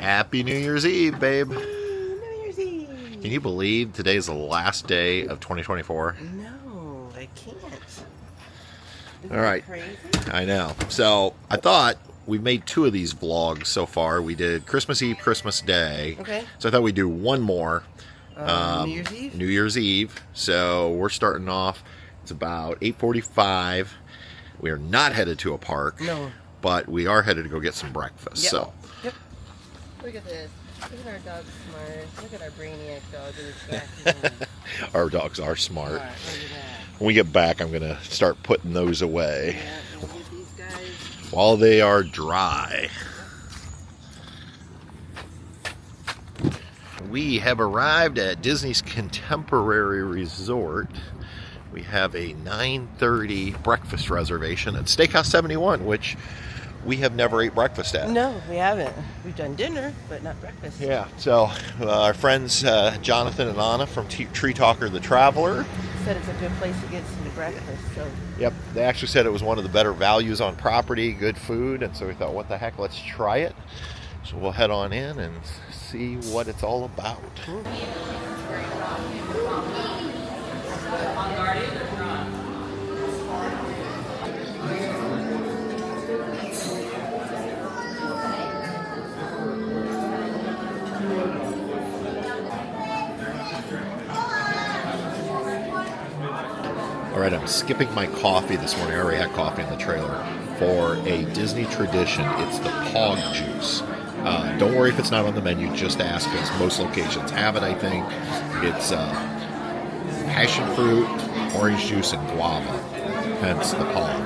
Happy New Year's Eve, babe. New Year's Eve. Can you believe today is the last day of 2024? No, I can't. Isn't All right. that crazy? I know. So I thought we've made 2 of these vlogs so far. We did Christmas Eve, Christmas Day. Okay. So I thought we'd do one more. New Year's Eve? New Year's Eve. So we're starting off. It's about 8:45. We are not headed to a park. No. But we are headed to go get some breakfast. Yep. So. Yep. Look at this. Look at our dog smart. Look at our brainiac dog in his back. Our dogs are smart. Look at that. When we get back, I'm going to start putting those away Yeah, we'll get these guys. while they are dry. We have arrived at Disney's Contemporary Resort. We have a 9:30 breakfast reservation at Steakhouse 71, which we have never ate breakfast at. No, we haven't. We've done dinner, but not breakfast. Yeah, so our friends Jonathan and Anna from Tree Talker the Traveler Said it's a good place to get some breakfast. So. Yep, they actually said it was one of the better values on property, good food, and so we thought, what the heck, let's try it. So we'll head on in and see what it's all about. All right, I'm skipping my coffee this morning. I already had coffee in the trailer for a Disney tradition. It's the Pog juice. Don't worry if it's not on the menu. Just ask, because most locations have it, I think. It's passion fruit, orange juice, and guava. Hence the Pog.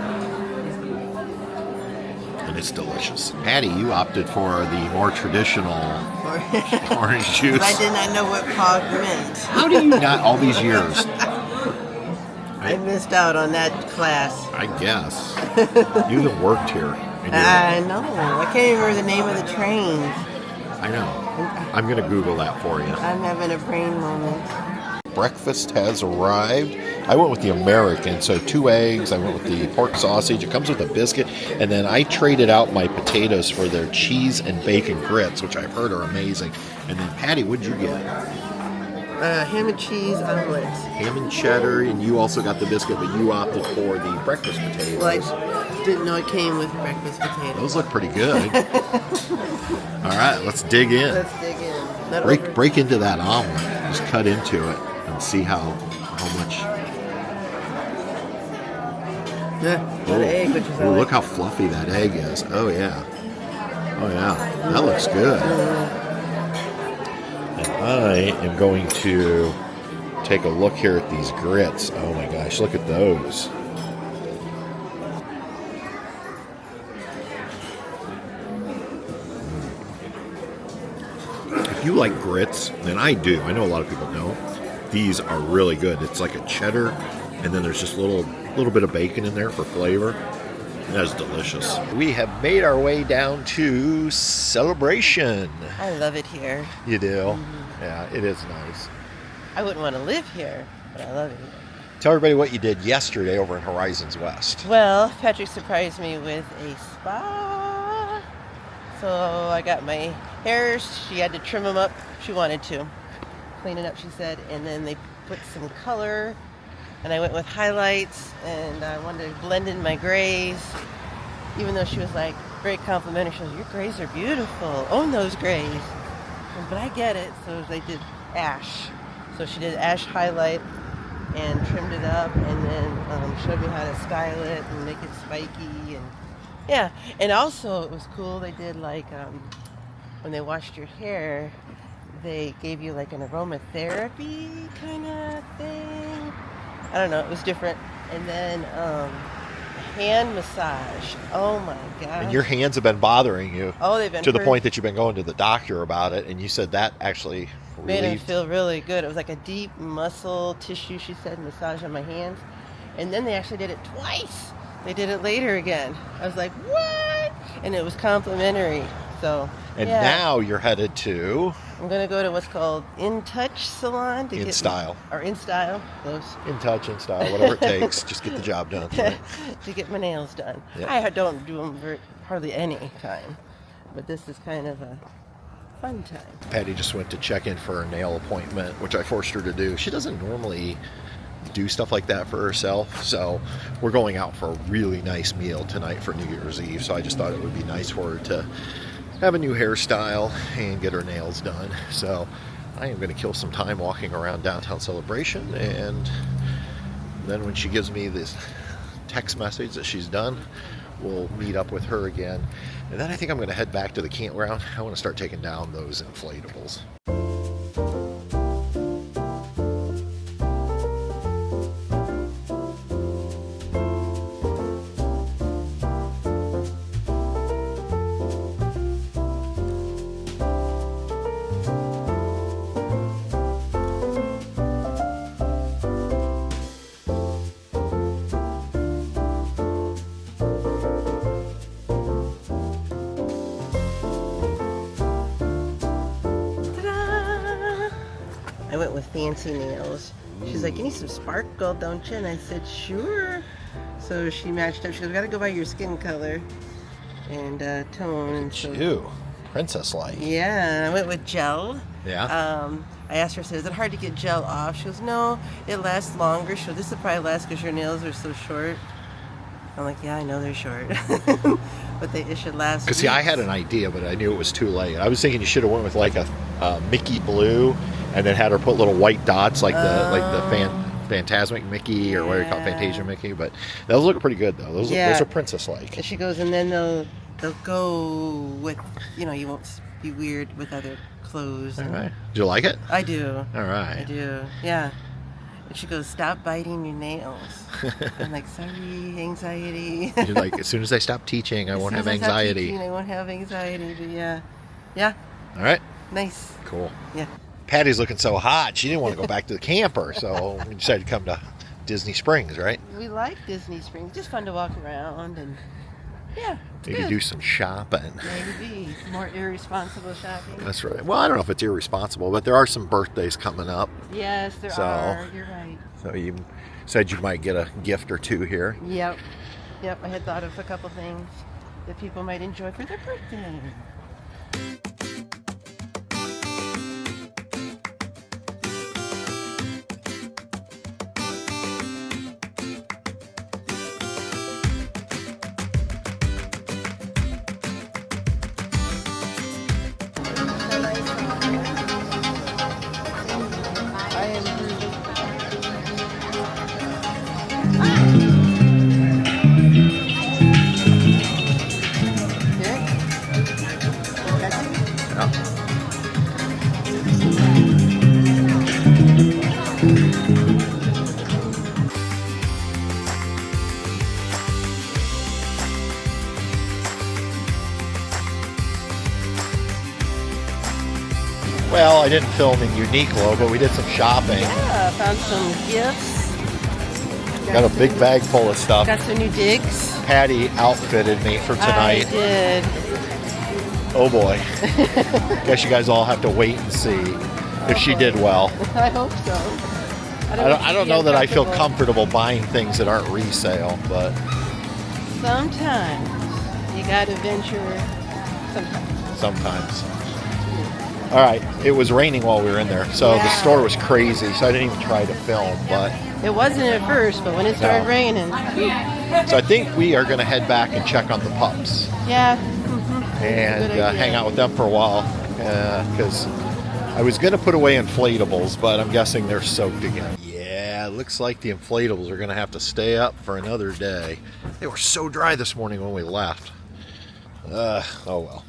And it's delicious. Patty, you opted for the more traditional orange juice. I did not know what pog meant. How do you not all these years? I missed out on that class. I guess. You even worked here. I know. I can't even remember the name of the train. I know. I'm going to Google that for you. I'm having a brain moment. Breakfast has arrived. I went with the American, so 2 eggs. I went with the pork sausage. It comes with a biscuit. And then I traded out my potatoes for their cheese and bacon grits, which I've heard are amazing. And then, Patty, what'd you get? Ham and cheese omelet. Ham and cheddar, and you also got the biscuit, but you opted for the breakfast potatoes. Well, I didn't know it came with breakfast potatoes. Those look pretty good. All right, let's dig in. Let's dig in. Break into that omelet. Just cut into it and see how much. Yeah, an egg, which is Look how fluffy that egg is. Oh yeah. Oh yeah. That looks good. And I am going to take a look here at these grits. Oh my gosh, look at those. If you like grits, and I do, I know a lot of people don't, these are really good. It's like a cheddar, and then there's just a little bit of bacon in there for flavor. That is delicious. We have made our way down to Celebration. I love it here. You do? Mm-hmm. Yeah, it is nice. I wouldn't want to live here, but I love it here. Tell everybody what you did yesterday over in Horizons West. Well, Patrick surprised me with a spa. So I got my hairs. She had to trim them up. She wanted to. Clean it up, she said. And then they put some color. And I went with highlights. And I wanted to blend in my grays. Even though she was like very complimentary. She was, your grays are beautiful. Own those grays. But I get it. So they did ash. So she did ash highlight and trimmed it up, and then showed me how to style it and make it spiky, and yeah. And also it was cool. They did like when they washed your hair, they gave you like an aromatherapy kind of thing. I don't know. It was different. And then hand massage. Oh my god. And your hands have been bothering you. Oh, they've been to the hurt. point that you've been going to the doctor about it, and you said that actually made relieved. it feel really good. It was like a deep muscle tissue, she said, massage on my hands. And then they actually did it twice. They did it later again. I was like, what? And it was complimentary. So, And yeah. now you're headed to I'm going to go to what's called In Touch Salon. To In get Style. Or In Style. Close. In Touch, In Style, whatever it takes. Just get the job done. Right? To get my nails done. Yeah. I don't do them hardly any time. But this is kind of a Fun time. Patty just went to check in for her nail appointment, which I forced her to do. She doesn't normally do stuff like that for herself, so we're going out for a really nice meal tonight for New Year's Eve, so I just thought it would be nice for her to have a new hairstyle and get her nails done. So I am going to kill some time walking around downtown Celebration, and then when she gives me this text message that she's done, we'll meet up with her again. And then I think I'm going to head back to the campground. I want to start taking down those inflatables. I went with fancy nails. She's like, you need some sparkle, don't you? And I said, sure. So she matched up. She goes, we gotta go by your skin color and tone. And so, Ew, princess-like. yeah, I went with gel. Yeah. I asked her, I said, is it hard to get gel off? She goes, no, it lasts longer. She goes, this will probably last because your nails are so short. I'm like, yeah, I know they're short. But it should last. Because see, I had an idea, but I knew it was too late. I was thinking you should have went with like a Mickey blue, and then had her put little white dots like the Phantasmic Mickey, or what do you call it, Fantasia Mickey. But those look pretty good though. Those are princess-like. And she goes, and then they'll go with, you know, you won't be weird with other clothes. All right. Do you like it? I do. All right. I do. Yeah. And she goes, stop biting your nails. I'm like, sorry, anxiety. You're like, as soon as I stop teaching, I won't have anxiety. I won't have anxiety, but yeah. Yeah. All right. Nice. Cool. Yeah. Patty's looking so hot, she didn't want to go back to the camper, so we decided to come to Disney Springs, right? We like Disney Springs. Just fun to walk around and, yeah. Maybe do some shopping. Maybe. More irresponsible shopping. That's right. Well, I don't know if it's irresponsible, but there are some birthdays coming up. Yes, there are. You're right. So you said you might get a gift or two here. Yep. Yep. I had thought of a couple things that people might enjoy for their birthday. Well, I didn't film in Uniqlo, but we did some shopping. Yeah, found some gifts. Got a big bag full of stuff. Got some new digs. Patty outfitted me for tonight. I did. Oh boy. Guess you guys all have to wait and see if she did well. I hope so. I don't know that I feel comfortable buying things that aren't resale, but sometimes you gotta venture. Sometimes. All right, it was raining while we were in there, so the store was crazy, so I didn't even try to film, but it wasn't at first, but when it started raining. So I think we are going to head back and check on the pups. Yeah. And hang out with them for a while, because I was going to put away inflatables, but I'm guessing they're soaked again. Yeah, it looks like the inflatables are going to have to stay up for another day. They were so dry this morning when we left. Oh well.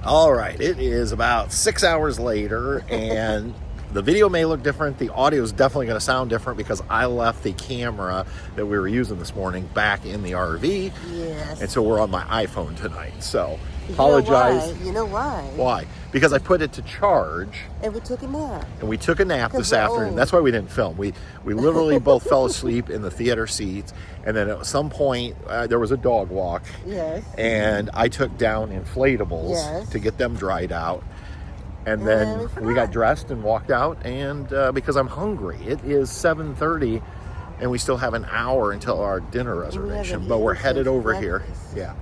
All right, it is about 6 hours later, and the video may look different. The audio is definitely going to sound different because I left the camera that we were using this morning back in the RV. Yes. And so we're on my iPhone tonight. So apologize. You know why? Why? Because I put it to charge. And we took a nap. And we took a nap this afternoon. That's why we didn't film. We literally both fell asleep in the theater seats. And then at some point, there was a dog walk. Yes. And I took down inflatables to get them dried out. And then we got dressed and walked out. And because I'm hungry, it is 7:30. And we still have an hour until our dinner reservation. But we're headed over here. Yeah.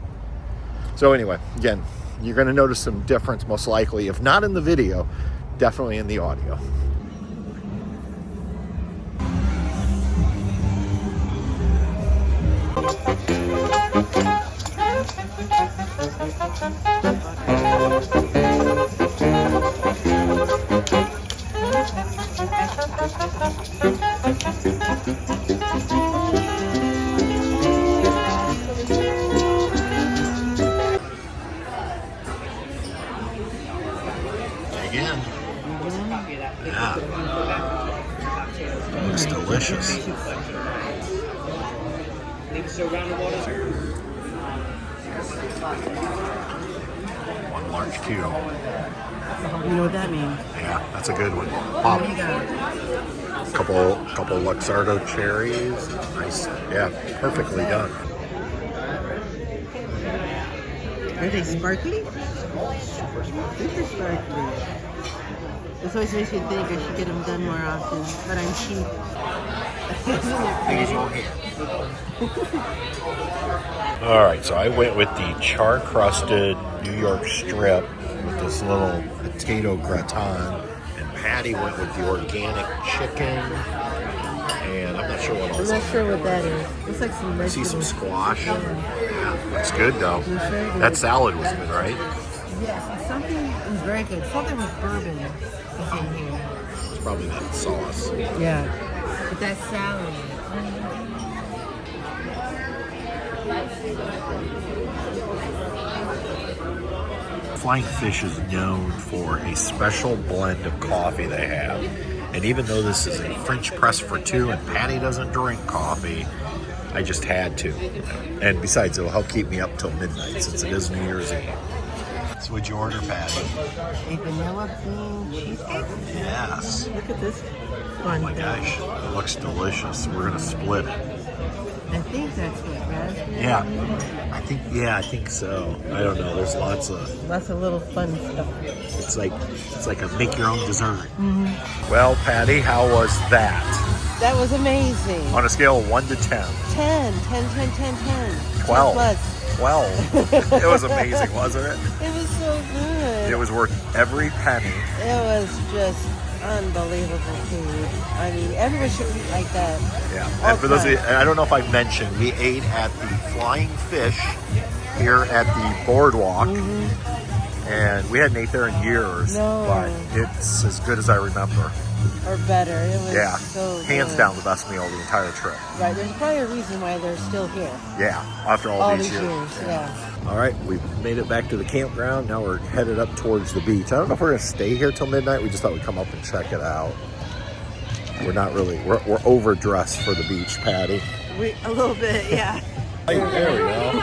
So anyway, again, You're going to notice some difference, most likely, if not in the video, definitely in the audio. Again. Yeah. Looks delicious. One large cube. You know what that means? Yeah, that's a good one. Pop. What do you got? Couple Luxardo cherries. Nice. Yeah, perfectly done. Are they sparkly? Super sparkly. This always makes me think I should get them done more often, but I'm cheap. All right, so I went with the char-crusted New York strip with this little potato gratin, and Patty went with the organic chicken, and I'm not sure what else. I'm not sure what that is. Looks like some I see some vegetables. squash. Yeah, looks good though. Looks very good. That salad was good, right? Yes, and something is very good. Something with bourbon is in here. It's probably that sauce. Yeah, but that salad. Flying Fish is known for a special blend of coffee they have. And even though this is a French press for two and Patty doesn't drink coffee, I just had to. And besides, it'll help keep me up till midnight since it is New Year's Eve. So what'd you order, Patty? A vanilla bean cheesecake? Yes. Look at this Oh fun my thing. gosh, it looks delicious. We're gonna split it. I think that's what raspberry. Yeah, I think so. I don't know. There's lots of little fun stuff. It's like a make your own dessert. Well, Patty, how was that? That was amazing. On a scale of 1 to 10. 10, 10, 10, 10, 10. 12. 10+. 12. It was amazing, wasn't it? It was so good. It was worth every penny. It was just unbelievable food. I mean, everyone should eat like that. Yeah. All And for those of you, time. and I don't know if I mentioned, we ate at the Flying Fish here at the Boardwalk. And we hadn't ate there in years, No. but it's as good as I remember. Or better. It was so Hands good. down the best meal the entire trip. Right. There's probably a reason why they're still here. Yeah, after all these years. Yeah. All right, we've made it back to the campground. Now we're headed up towards the beach. I don't know if we're gonna stay here till midnight. We just thought we'd come up and check it out. We're not really, we're overdressed for the beach, Patty. A little bit, yeah. Hey, there we go.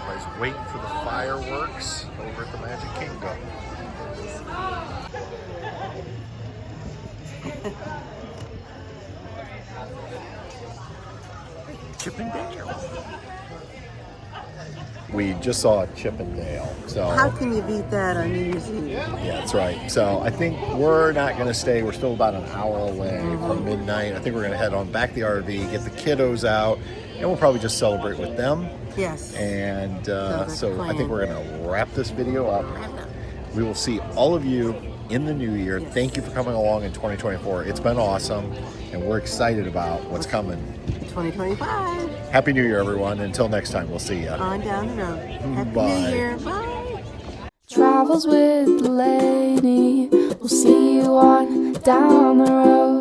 Everybody's waiting for the fireworks over at the Magic Kingdom. Chip and Dale. We just saw Chip and Dale. So How can you beat that on New Year's Eve? yeah, that's right. So I think we're not going to stay. We're still about an hour away from midnight. I think we're going to head on back to the RV, get the kiddos out, and we'll probably just celebrate with them. Yes. And that's so the I think plan. we're going to wrap this video up. We will see all of you in the new year. Yes. Thank you for coming along in 2024. It's been awesome, and we're excited about what's coming. 2025. Happy New Year, everyone. Until next time, we'll see you. On down the road. Happy Bye. New Year. Bye. Travels with Delaney. We'll see you on down the road.